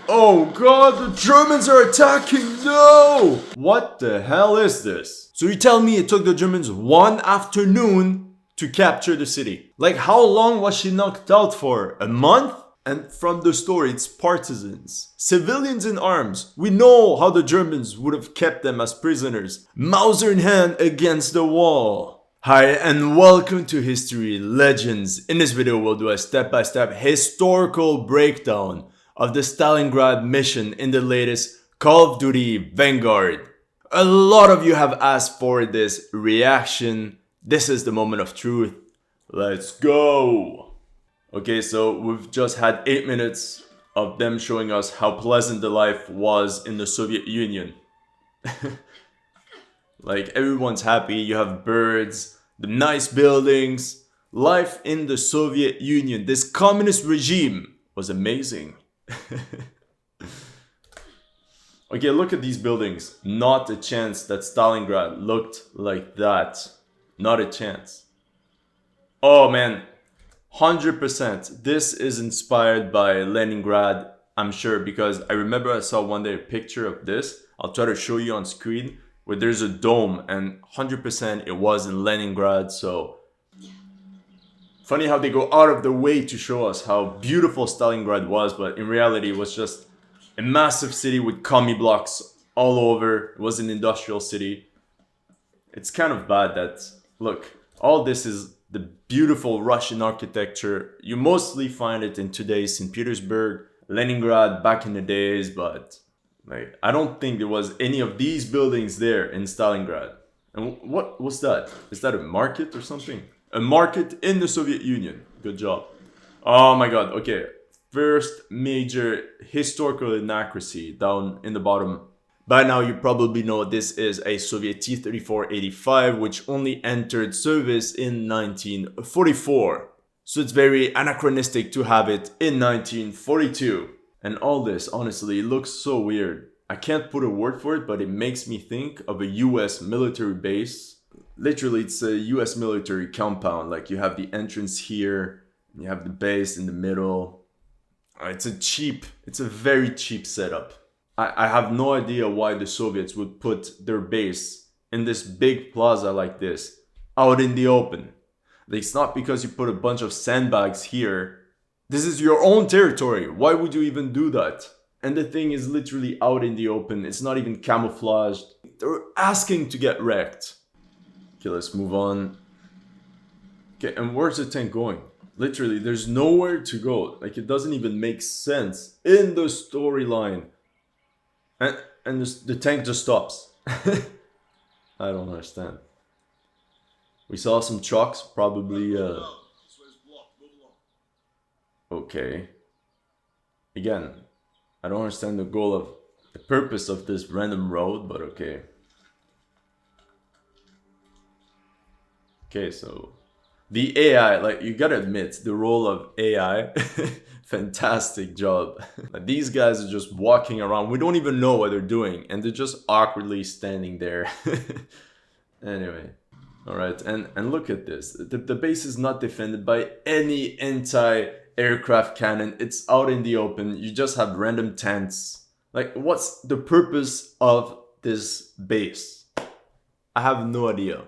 Oh god, the Germans are attacking! No! What the hell is this? So you tell me it took the Germans one afternoon to capture the city. Like, how long was she knocked out for? A month? And from the story, it's partisans, civilians in arms. We know how the Germans would have kept them as prisoners, Mauser in hand against the wall. Hi and welcome to History Legends. In this video, we'll do a step-by-step historical breakdown of the Stalingrad mission in the latest Call of Duty Vanguard. A lot of you have asked for this reaction. This is the moment of truth. Let's go! Okay, so we've just had 8 minutes of them showing us how pleasant the life was in the Soviet Union. Like, everyone's happy, you have birds, the nice buildings. Life in the Soviet Union, this communist regime, was amazing. Okay, look at these buildings. Not a chance that Stalingrad looked like that. Not a chance. Oh man. 100%. This is inspired by Leningrad, I'm sure, because I remember I saw one day a picture of this. I'll try to show you on screen where there's a dome, and 100% it was in Leningrad. So funny how they go out of the way to show us how beautiful Stalingrad was, but in reality it was just a massive city with commie blocks all over. It was an industrial city. It's kind of bad that, look, all this is the beautiful Russian architecture. You mostly find it in today's St. Petersburg, Leningrad back in the days, but like, I don't think there was any of these buildings there in Stalingrad. And what was that? Is that a market or something? A market in the Soviet Union. Good job. Oh my god, okay. First major historical inaccuracy down in the bottom. By now you probably know this is a Soviet T-34-85 which only entered service in 1944. So it's very anachronistic to have it in 1942. And all this honestly looks so weird. I can't put a word for it, but it makes me think of a US military base. Literally it's a US military compound. Like, you have the entrance here, and you have the base in the middle. It's a very cheap setup. I have no idea why the Soviets would put their base in this big plaza like this, out in the open. It's not because you put a bunch of sandbags here. This is your own territory. Why would you even do that? And the thing is literally out in the open. It's not even camouflaged. They're asking to get wrecked. Okay, let's move on. Okay, and where's the tank going? Literally, there's nowhere to go. Like, it doesn't even make sense in the storyline. And the tank just stops. I don't understand. We saw some trucks, probably okay. Again, I don't understand the purpose of this random road, but okay. Okay, so the AI, like, you gotta admit, the role of AI, fantastic job. These guys are just walking around. We don't even know what they're doing, and they're just awkwardly standing there. Anyway, all right, and look at this. The base is not defended by any anti-aircraft cannon. It's out in the open. You just have random tents. Like, what's the purpose of this base? I have no idea.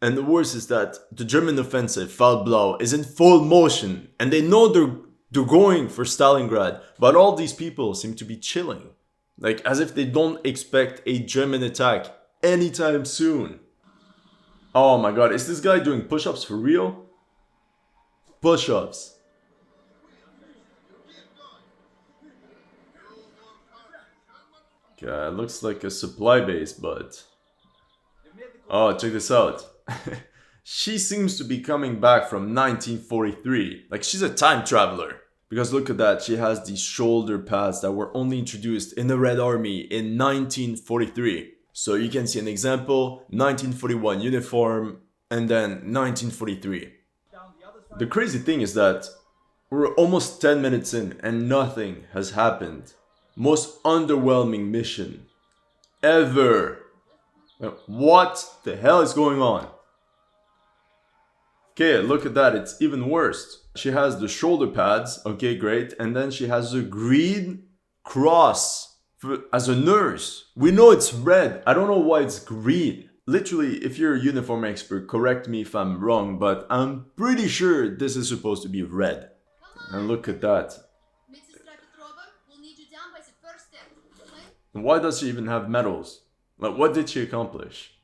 And the worst is that the German offensive, Feldblau, is in full motion, and they know they're going for Stalingrad, but all these people seem to be chilling. Like, as if they don't expect a German attack anytime soon. Oh my god, is this guy doing push-ups for real? Push-ups. Okay, it looks like a supply base, but... oh, check this out. She seems to be coming back from 1943. Like, she's a time traveler. Because look at that, she has these shoulder pads that were only introduced in the Red Army in 1943. So you can see an example, 1941 uniform, and then 1943. The crazy thing is that we're almost 10 minutes in and nothing has happened. Most underwhelming mission ever. What the hell is going on? Okay, look at that, it's even worse. She has the shoulder pads, okay, great, and then she has the green cross as a nurse. We know it's red. I don't know why it's green. Literally, if you're a uniform expert, correct me if I'm wrong, but I'm pretty sure this is supposed to be red. And look at that. Why does she even have medals? Like, what did she accomplish?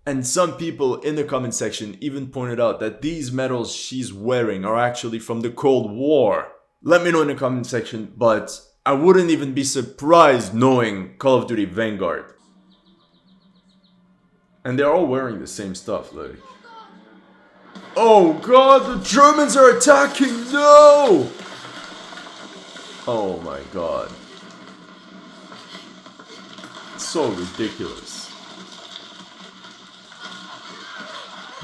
And some people in the comment section even pointed out that these medals she's wearing are actually from the Cold War. Let me know in the comment section, but I wouldn't even be surprised knowing Call of Duty Vanguard. And they're all wearing the same stuff, like. Oh god, the Germans are attacking! No! Oh my god. It's so ridiculous.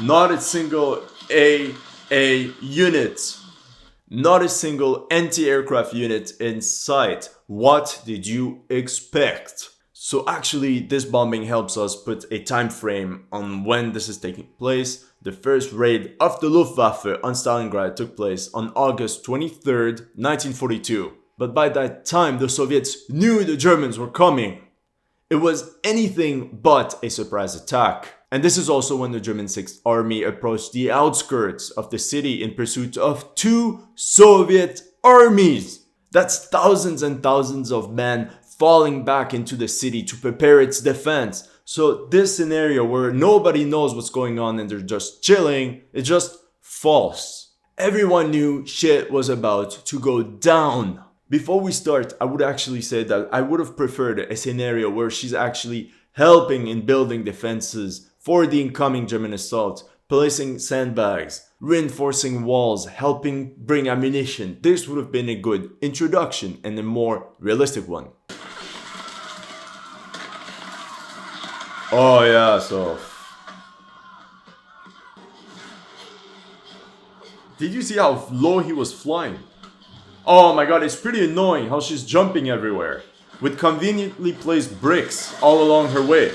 Not a single AA unit. Not a single anti-aircraft unit in sight. What did you expect? So actually, this bombing helps us put a time frame on when this is taking place. The first raid of the Luftwaffe on Stalingrad took place on August 23rd, 1942. But by that time, the Soviets knew the Germans were coming. It was anything but a surprise attack. And this is also when the German 6th Army approached the outskirts of the city in pursuit of 2 Soviet armies. That's thousands and thousands of men falling back into the city to prepare its defense. So this scenario where nobody knows what's going on and they're just chilling, it's just false. Everyone knew shit was about to go down. Before we start, I would actually say that I would have preferred a scenario where she's actually helping in building defenses for the incoming German assault, placing sandbags, reinforcing walls, helping bring ammunition. This would have been a good introduction and a more realistic one. Oh yeah, so... Did you see how low he was flying? Oh my god, it's pretty annoying how she's jumping everywhere with conveniently placed bricks all along her way.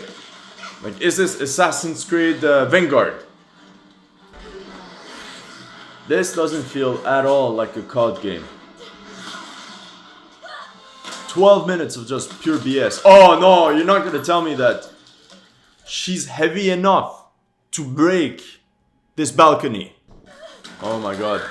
Like, is this Assassin's Creed Vanguard? This doesn't feel at all like a COD game. 12 minutes of just pure BS. Oh no, you're not gonna tell me that she's heavy enough to break this balcony. Oh my god.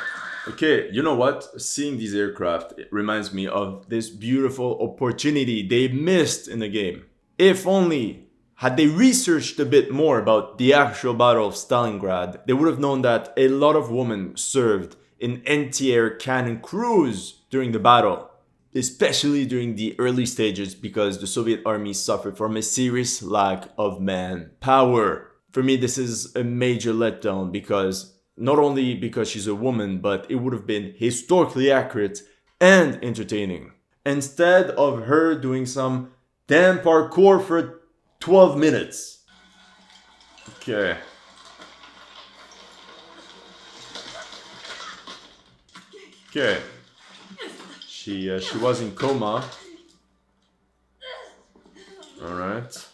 Okay, you know what? Seeing these aircraft, it reminds me of this beautiful opportunity they missed in the game. If only, had they researched a bit more about the actual Battle of Stalingrad, they would have known that a lot of women served in anti-air cannon crews during the battle. Especially during the early stages because the Soviet army suffered from a serious lack of manpower. For me, this is a major letdown because not only because she's a woman, but it would have been historically accurate and entertaining. Instead of her doing some damn parkour for 12 minutes. Okay. Okay. She was in coma. Alright.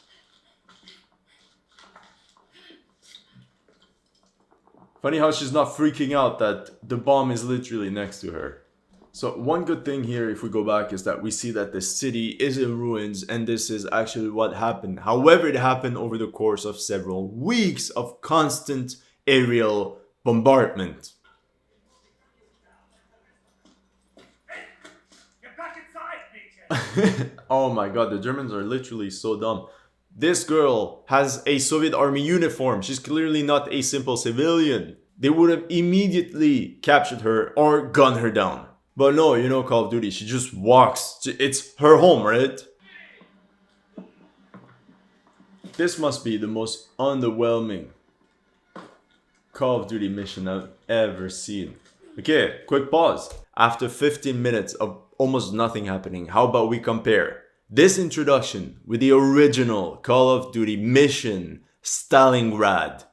Funny how she's not freaking out that the bomb is literally next to her. So one good thing here, if we go back, is that we see that the city is in ruins and this is actually what happened. However, it happened over the course of several weeks of constant aerial bombardment. Oh my god, the Germans are literally so dumb. This girl has a Soviet army uniform. She's clearly not a simple civilian. They would have immediately captured her or gunned her down. But no, you know Call of Duty, she just walks. It's her home, right? This must be the most underwhelming Call of Duty mission I've ever seen. Okay, quick pause. After 15 minutes of almost nothing happening, how about we compare this introduction with the original Call of Duty mission, Stalingrad.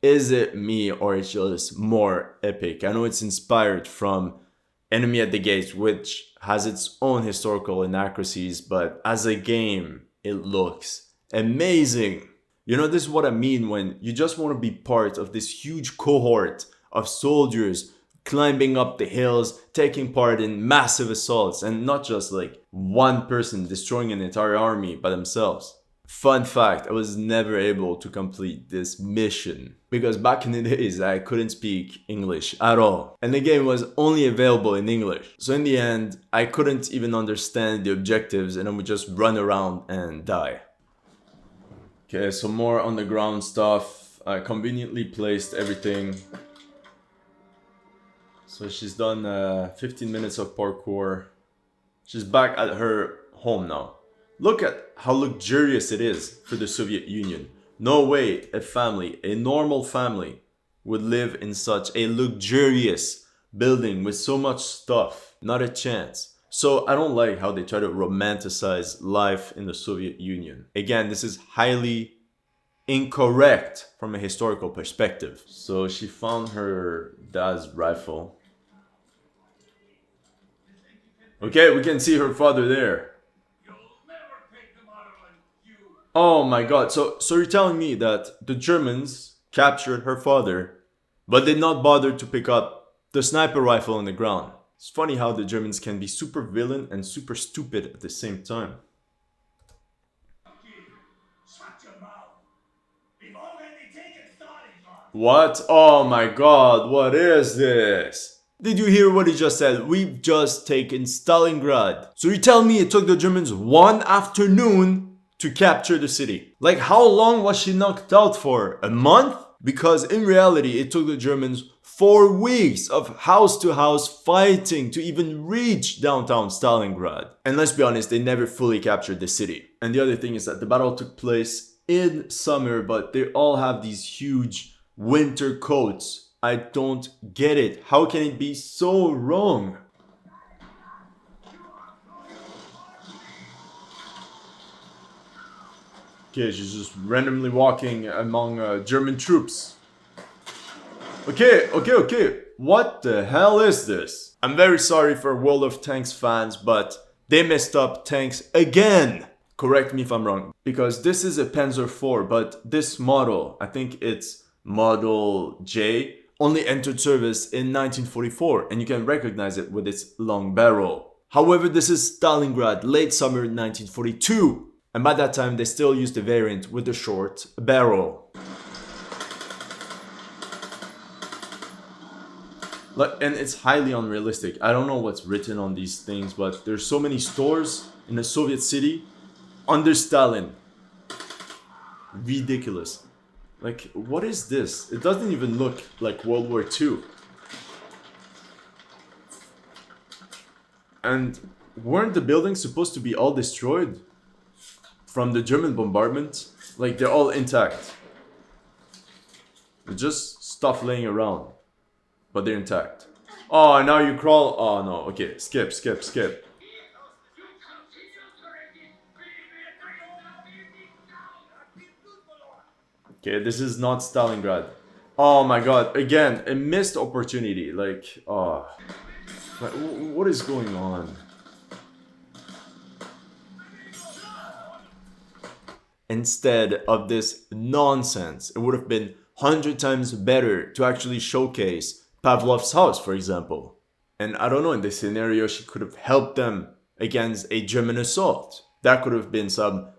Is it me or it's just more epic? I know it's inspired from Enemy at the Gates, which has its own historical inaccuracies, but as a game, it looks amazing. You know, this is what I mean when you just want to be part of this huge cohort of soldiers climbing up the hills, taking part in massive assaults, and not just like one person destroying an entire army by themselves. Fun fact, I was never able to complete this mission because back in the days I couldn't speak English at all and the game was only available in English. So in the end, I couldn't even understand the objectives and I would just run around and die. Okay, so more on the ground stuff. I conveniently placed everything. So she's done 15 minutes of parkour. She's back at her home now. Look at how luxurious it is for the Soviet Union. No way a family, a normal family, would live in such a luxurious building with so much stuff. Not a chance. So I don't like how they try to romanticize life in the Soviet Union. Again, this is highly incorrect from a historical perspective. So she found her dad's rifle. Okay, we can see her father there. Oh my god, so you're telling me that the Germans captured her father, but did not bother to pick up the sniper rifle on the ground. It's funny how the Germans can be super villain and super stupid at the same time. What? Oh my god, what is this? Did you hear what he just said? We've just taken Stalingrad. So you tell me it took the Germans one afternoon to capture the city. Like, how long was she knocked out for? A month? Because in reality, it took the Germans 4 weeks of house to house fighting to even reach downtown Stalingrad. And let's be honest, they never fully captured the city. And the other thing is that the battle took place in summer, but they all have these huge winter coats. I don't get it. How can it be so wrong? Okay, she's just randomly walking among German troops. Okay. What the hell is this? I'm very sorry for World of Tanks fans, but they messed up tanks again. Correct me if I'm wrong. Because this is a Panzer IV, but this model, I think it's Model J, only entered service in 1944, and you can recognize it with its long barrel. However, this is Stalingrad, late summer 1942. And by that time, they still used the variant with the short barrel. And it's highly unrealistic. I don't know what's written on these things, but there's so many stores in a Soviet city under Stalin. Ridiculous. Like, what is this? It doesn't even look like World War II. And weren't the buildings supposed to be all destroyed from the German bombardment? Like, they're all intact. They're just stuff laying around, but they're intact. Oh, now you crawl. Oh no, okay, skip. Okay, this is not Stalingrad. Oh my god, again, a missed opportunity. Like, oh. Like, what is going on? Instead of this nonsense, it would have been 100 times better to actually showcase Pavlov's house, for example. And I don't know, in this scenario, she could have helped them against a German assault. That could have been some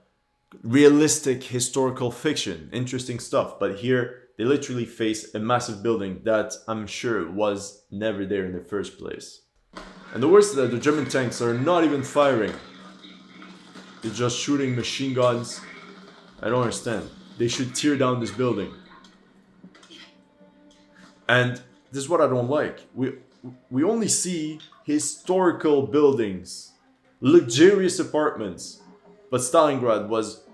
realistic historical fiction, interesting stuff. But here, they literally face a massive building that I'm sure was never there in the first place. And the worst is that the German tanks are not even firing. They're just shooting machine guns. I don't understand. They should tear down this building. And this is what I don't like. We only see historical buildings, luxurious apartments. But Stalingrad was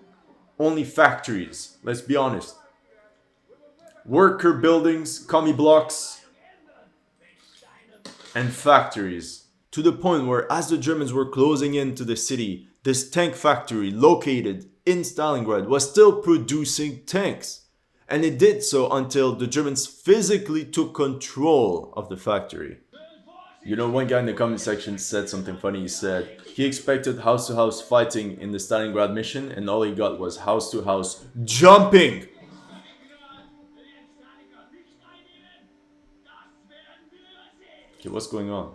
only factories, let's be honest. Worker buildings, commie blocks, and factories. To the point where as the Germans were closing into the city, this tank factory located in Stalingrad was still producing tanks. And it did so until the Germans physically took control of the factory. You know, one guy in the comment section said something funny. He said he expected house-to-house fighting in the Stalingrad mission, and all he got was house-to-house jumping. Okay, what's going on?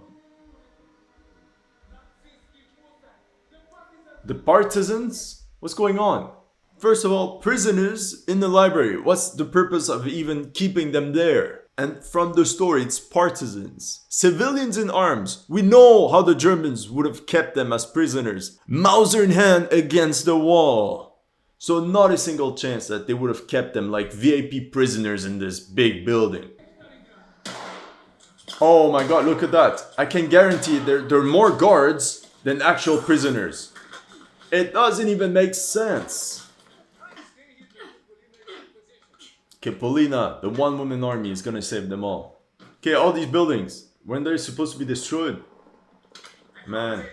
The partisans? What's going on? First of all, prisoners in the library. What's the purpose of even keeping them there? And from the story, it's partisans. Civilians in arms. We know how the Germans would have kept them as prisoners. Mauser in hand against the wall. So not a single chance that they would have kept them like VIP prisoners in this big building. Oh my god, look at that. I can guarantee there are more guards than actual prisoners. It doesn't even make sense. Okay, Polina, the one-woman army, is gonna save them all. Okay, all these buildings, when they're supposed to be destroyed. Man.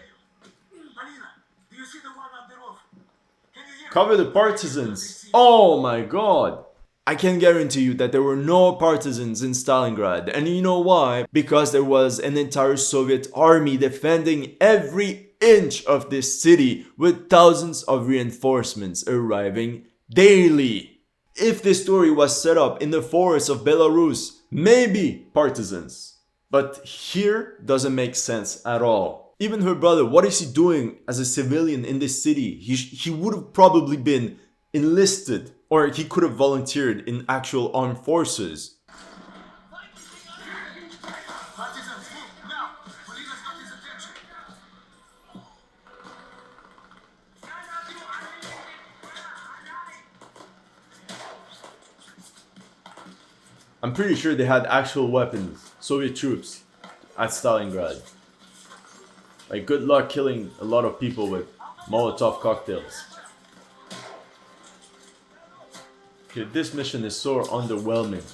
Cover the partisans. Oh my god. I can guarantee you that there were no partisans in Stalingrad. And you know why? Because there was an entire Soviet army defending every inch of this city with thousands of reinforcements arriving daily. If this story was set up in the forests of Belarus, maybe partisans. But here doesn't make sense at all. Even her brother, what is he doing as a civilian in this city? He would have probably been enlisted, or he could have volunteered in actual armed forces. I'm pretty sure they had actual weapons, Soviet troops, at Stalingrad. Like, good luck killing a lot of people with Molotov cocktails. Okay, this mission is so underwhelming.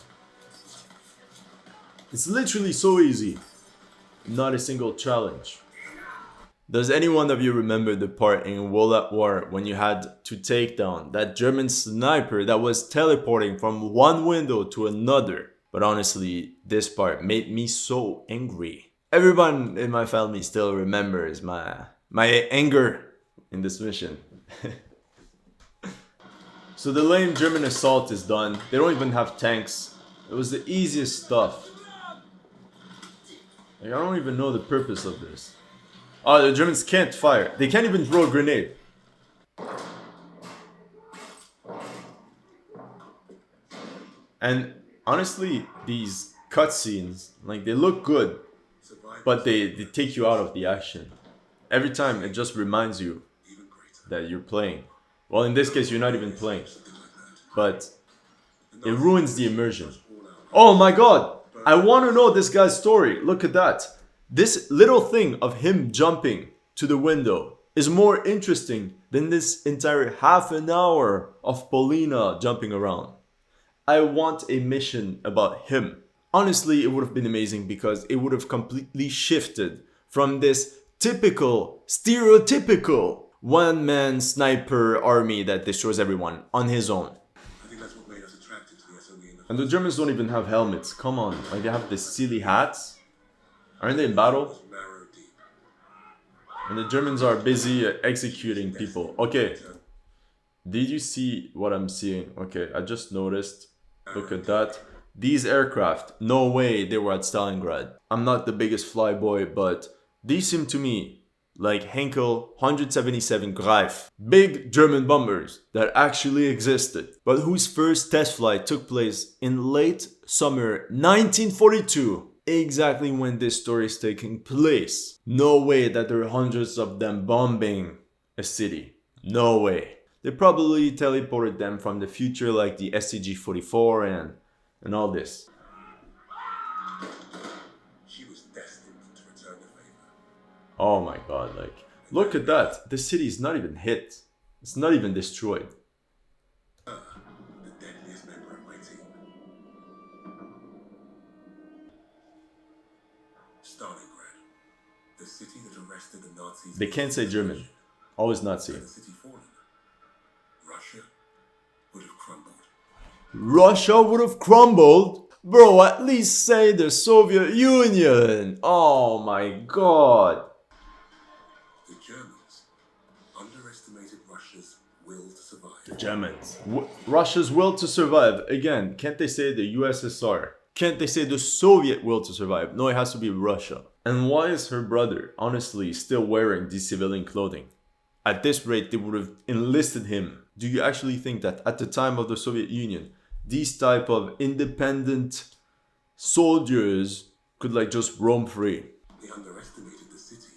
It's literally so easy. Not a single challenge. Does any one of you remember the part in World at War when you had to take down that German sniper that was teleporting from one window to another? But honestly, this part made me so angry. Everyone in my family still remembers my anger in this mission. So the lame German assault is done. They don't even have tanks. It was the easiest stuff. Like, I don't even know the purpose of this. Oh, the Germans can't fire. They can't even throw a grenade. And honestly, these cutscenes, like, they look good, but they take you out of the action. Every time it just reminds you that you're playing. Well, in this case, you're not even playing. But it ruins the immersion. Oh my god! I want to know this guy's story. Look at that. This little thing of him jumping to the window is more interesting than this entire half an hour of Polina jumping around. I want a mission about him. Honestly, it would have been amazing because it would have completely shifted from this typical, stereotypical one-man sniper army that destroys everyone on his own. I think that's what made us attracted to the SOE. And the Germans don't even have helmets. Come on, like they have these silly hats. Aren't they in battle? And the Germans are busy executing people. Okay. Did you see what I'm seeing? Okay, I just noticed. Look at that. These aircraft, no way they were at Stalingrad. I'm not the biggest flyboy, but these seem to me like Henkel 177 Greif. Big German bombers that actually existed, but whose first test flight took place in late summer 1942. Exactly when this story is taking place. No way that there are hundreds of them bombing a city. No way. They probably teleported them from the future like the STG-44 and all this. She was destined to return the favor. Oh my god, like, look at that. The city is not even hit. It's not even destroyed. The deadliest member of my team. Stalingrad, the city that arrested the Nazis. They can't say German. Always Nazi. Had the city fallen, Russia would have crumbled. Russia would have crumbled? Bro, at least say the Soviet Union. Oh my god. The Germans underestimated Russia's will to survive. The Germans. Russia's will to survive. Again, can't they say the USSR? Can't they say the Soviet will to survive? No, it has to be Russia. And why is her brother, honestly, still wearing these civilian clothing? At this rate, they would have enlisted him. Do you actually think that at the time of the Soviet Union, these type of independent soldiers could like just roam free? They underestimated the city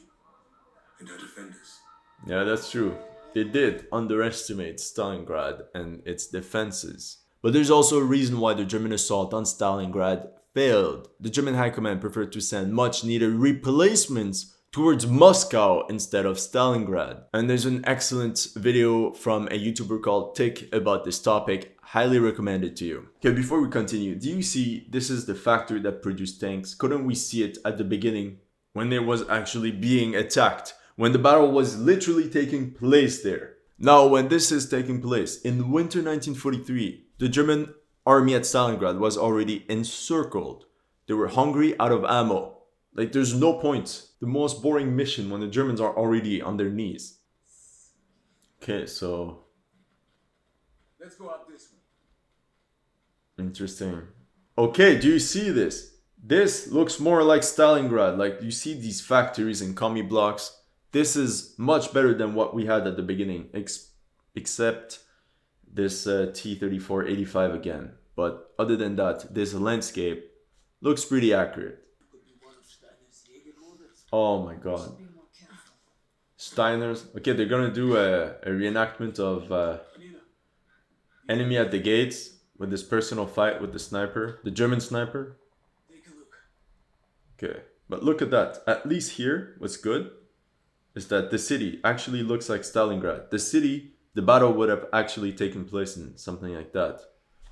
and her defenders. Yeah, that's true. They did underestimate Stalingrad and its defenses. But there's also a reason why the German assault on Stalingrad failed. The German high command preferred to send much needed replacements towards Moscow instead of Stalingrad. And there's an excellent video from a YouTuber called Tick about this topic. Highly recommend it to you. Okay, before we continue, do you see this is the factory that produced tanks? Couldn't we see it at the beginning when it was actually being attacked? When the battle was literally taking place there. Now, when this is taking place, in winter 1943, the German army at Stalingrad was already encircled. They were hungry out of ammo. Like, there's no point. The most boring mission when the Germans are already on their knees. Okay, so... Let's go up this way. Interesting. Okay, do you see this? This looks more like Stalingrad. Like, you see these factories and commie blocks. This is much better than what we had at the beginning, except this T-34-85 again. But other than that, this landscape looks pretty accurate. Oh my god. Steiner's. Okay, they're gonna do a reenactment of Enemy at the Gates with this personal fight with the sniper, the German sniper. Okay, but look at that. At least here, what's good is that the city actually looks like Stalingrad. The city, the battle would have actually taken place in something like that.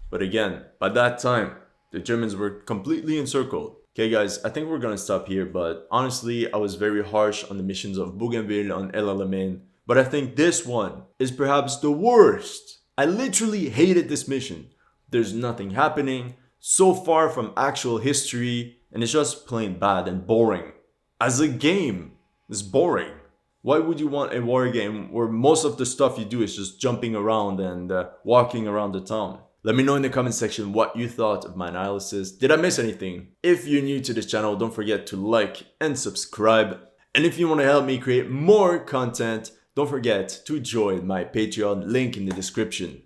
But again, by that time, the Germans were completely encircled. Okay guys, I think we're gonna stop here, but honestly, I was very harsh on the missions of Bougainville on El Alamein, but I think this one is perhaps the worst. I literally hated this mission. There's nothing happening, so far from actual history, and it's just plain bad and boring. As a game, it's boring. Why would you want a war game where most of the stuff you do is just jumping around and walking around the town? Let me know in the comment section what you thought of my analysis. Did I miss anything? If you're new to this channel, don't forget to like and subscribe. And if you want to help me create more content, don't forget to join my Patreon, link in the description.